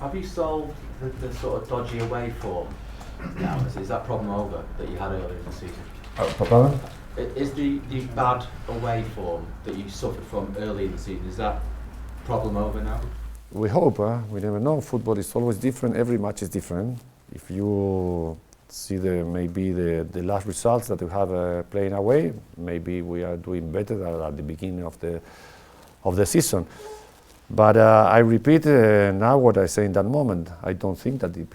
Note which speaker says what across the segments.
Speaker 1: Have you solved the sort of dodgy away form now? Is that problem over that you had earlier in the season?
Speaker 2: Pardon?
Speaker 1: Is the bad away form that you suffered from early in the season, is that problem over now?
Speaker 2: We hope. We never know. Football is always different. Every match is different. If you see maybe the last results that we have playing away, maybe we are doing better than at the beginning of the season. But I repeat now what I say in that moment. I don't think that we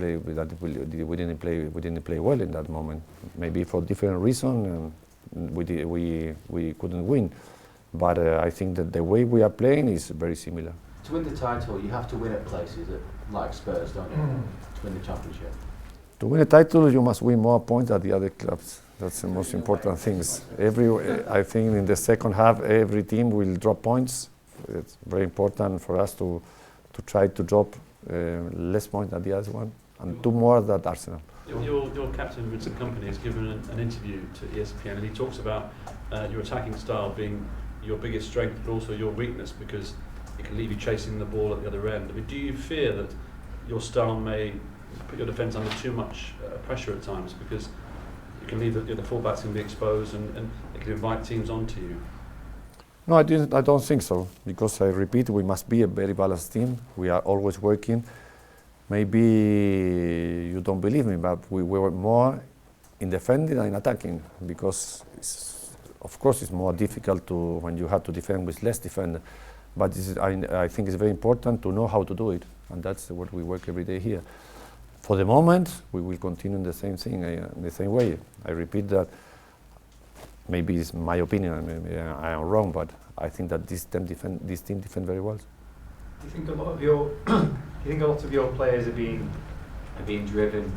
Speaker 2: didn't play well in that moment. Maybe for different reasons we couldn't win. But I think that the way we are playing is very similar.
Speaker 1: To win the title, you have to win at places like Spurs, don't you? To win the championship.
Speaker 2: To win a title, you must win more points than the other clubs. That's the most important things. I think in the second half, every team will drop points. It's very important for us to try to drop less points than the other one, and 2 more than Arsenal.
Speaker 3: Your captain, Vincent Kompany, has given an interview to ESPN, and he talks about your attacking style being your biggest strength, but also your weakness, because it can leave you chasing the ball at the other end. I mean, do you fear that your style may put your defence under too much pressure at times, because you can leave the fullbacks can be exposed and it can invite teams onto you?
Speaker 2: No, I don't think so, because I repeat, we must be a very balanced team. We are always working. Maybe you don't believe me, but we were more in defending than in attacking, because of course it's more difficult when you have to defend with less defender. But I think it's very important to know how to do it, and that's what we work every day here. For the moment, we will continue the same thing, the same way. I repeat that. Maybe it's my opinion, maybe I am wrong, but I think that this team defend very well.
Speaker 4: Do you think a lot of your players are being driven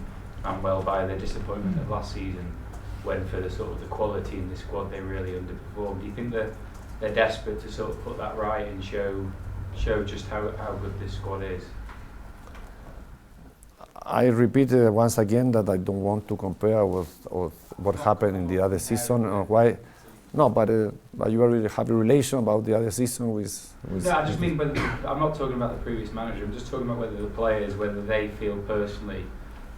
Speaker 4: and well by the disappointment of last season, when for the sort of the quality in the squad they really underperformed? Do you think that they're desperate to sort of put that right and show just how good this squad is?
Speaker 2: I repeat once again that I don't want to compare with what happened in the other season or why. No, but you already have a relation about the other season with
Speaker 4: No, I just mean I'm not talking about the previous manager. I'm just talking about whether the players, whether they feel personally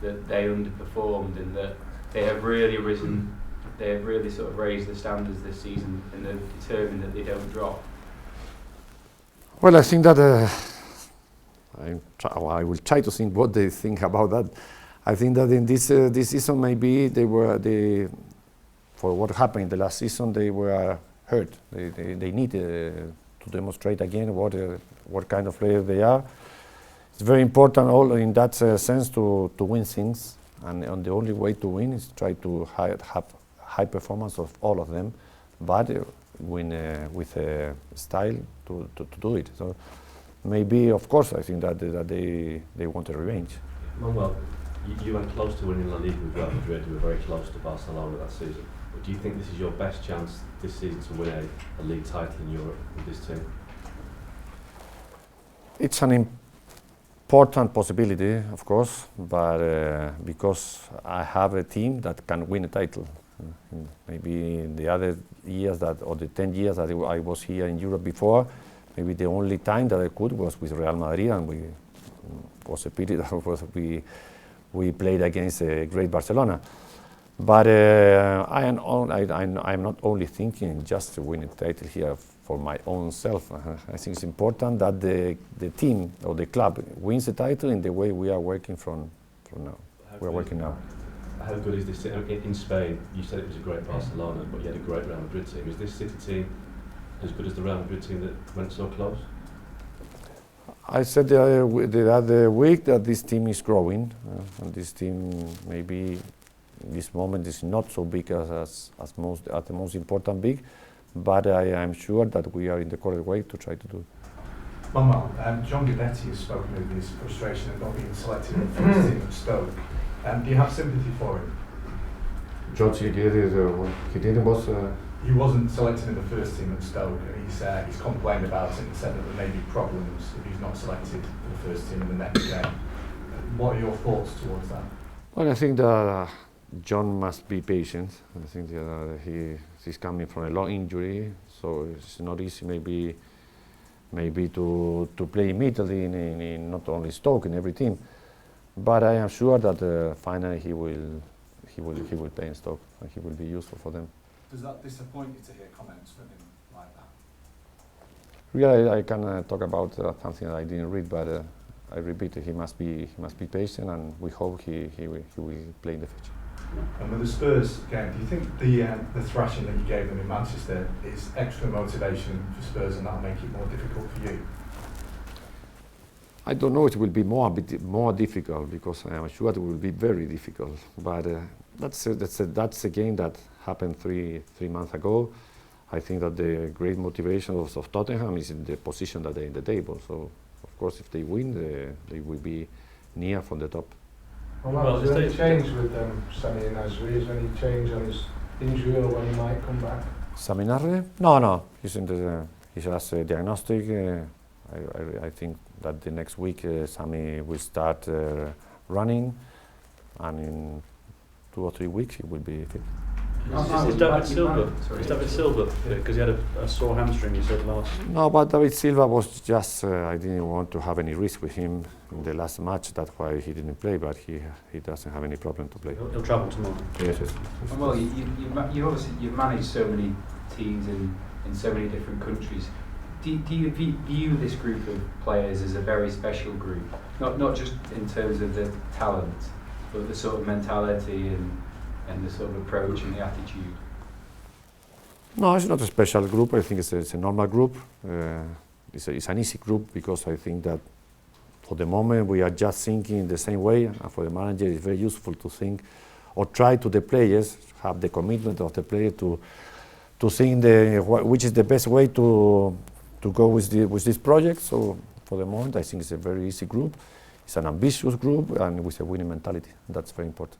Speaker 4: that they underperformed and that they have really risen, they have really sort of raised the standards this season and they're determined that they don't drop.
Speaker 2: Well, I think that I will try to think what they think about that. I think that in this season maybe for what happened in the last season they were hurt. They need to demonstrate again what kind of player they are. It's very important all in that sense to win things, and the only way to win is try to have high performance of all of them, but win with a style to do it. So maybe, of course, I think that they want a revenge.
Speaker 5: Manuel, you went close to winning La Liga with Real Madrid. You were very close to Barcelona that season. But do you think this is your best chance this season to win a league title in Europe with this team?
Speaker 2: It's an important possibility, of course, but because I have a team that can win a title. Maybe in the other years or the 10 years that I was here in Europe before, maybe the only time that I could was with Real Madrid, and it was a pity that we played against a great Barcelona. But I am not only thinking just to win a title here for my own self. I think it's important that the team or the club wins the title in the way we are working from now. We're working now.
Speaker 5: How good is this in Spain? You said it was a great Barcelona, but you had a great Real Madrid team. Is this City team as good as the Real Madrid team that went so close?
Speaker 2: I said the other week that this team is growing, and this team maybe in this moment is not so big as the most important big, but I am sure that we are in the correct way to try to do it.
Speaker 6: Manuel, John Guidetti has spoken of his frustration of not being selected in the first team at Stoke. Do you have sympathy for him?
Speaker 2: John Guidetti was.
Speaker 6: He wasn't selected in the first team at Stoke, and he's complained about it and said that there may be problems if he's not selected for the first team in the next game. What are your thoughts towards that?
Speaker 2: Well, I think that John must be patient. I think that he's coming from a long injury, so it's not easy maybe maybe to play immediately in not only Stoke, in every team. But I am sure that finally he will play in Stoke and he will be useful for them.
Speaker 6: Does that disappoint you to hear comments from him like that?
Speaker 2: Really, I can talk about something that I didn't read, but I repeat, he must be patient, and we hope he will play in the future.
Speaker 6: And with the Spurs game, do you think the thrashing that you gave them in Manchester is extra motivation for Spurs, and that'll make it more difficult for you?
Speaker 2: I don't know. It will be more difficult, because I am sure it will be very difficult. But that's a game that happened three months ago. I think that the great motivation of Tottenham is in the position that they're in the table. So, of course, if they win, they will be near from the top.
Speaker 7: Well, is there any change with Sami Nasri? Is there any change on his injury or when he might come back?
Speaker 2: Sami Nasri? No. He's just a diagnostic. I think that the next week Sami will start running, and in 2 or 3 weeks he will be fit.
Speaker 3: Is David Silva, because he had a sore hamstring, you said last?
Speaker 2: No, but David Silva was just, I didn't want to have any risk with him in the last match, that's why he didn't play, but he doesn't have any problem to play.
Speaker 3: He'll travel tomorrow.
Speaker 2: Yes.
Speaker 4: Well, you've managed so many teams in so many different countries. Do you view this group of players as a very special group? Not just in terms of the talent, but the sort of mentality and the sort of approach and the attitude?
Speaker 2: No, it's not a special group. I think it's a normal group. It's an easy group, because I think that for the moment we are just thinking the same way, and for the manager it's very useful to think or try to the players, have the commitment of the player to think which is the best way to go with this project. So for the moment I think it's a very easy group. It's an ambitious group and with a winning mentality. That's very important.